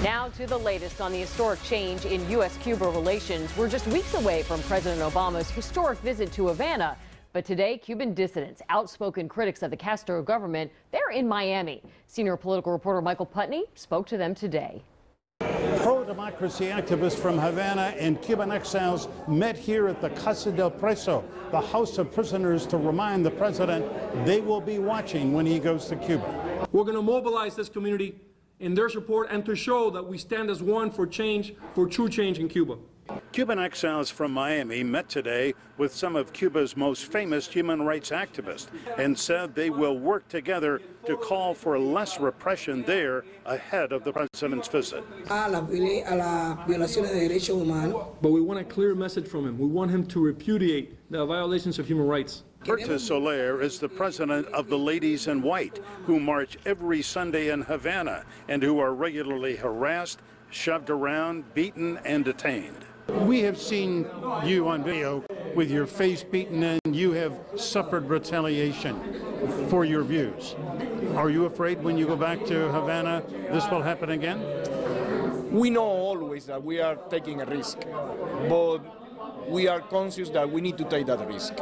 Now to the latest on the historic change in U.S.-Cuba relations. We're just weeks away from President Obama's historic visit to Havana. But today, Cuban dissidents, outspoken critics of the Castro government, they're in Miami. Senior political reporter Michael Putney spoke to them today. Pro-democracy activists from Havana and Cuban exiles met here at the Casa del Preso, the House of Prisoners, to remind the president they will be watching when he goes to Cuba. We're going to mobilize this community in their support and to show that we stand as one for change, for true change in Cuba. Cuban exiles from Miami met today with some of Cuba's most famous human rights activists and said they will work together to call for less repression there ahead of the president's visit. But we want a clear message from him. We want him to repudiate the violations of human rights. Berta Soler is the president of the Ladies in White, who march every Sunday in Havana and who are regularly harassed, shoved around, beaten, and detained. We have seen you on video with your face beaten, and you have suffered retaliation for your views. Are you afraid when you go back to Havana this will happen again? We know always that we are taking a risk, but we are conscious that we need to take that risk.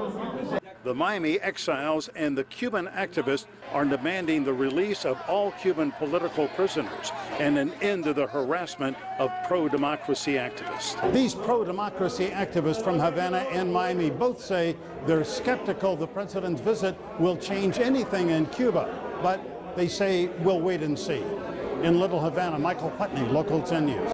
The Miami exiles and the Cuban activists are demanding the release of all Cuban political prisoners and an end to the harassment of pro-democracy activists. These pro-democracy activists from Havana and Miami both say they're skeptical the president's visit will change anything in Cuba, but they say we'll wait and see. In Little Havana, Michael Putney, Local 10 News.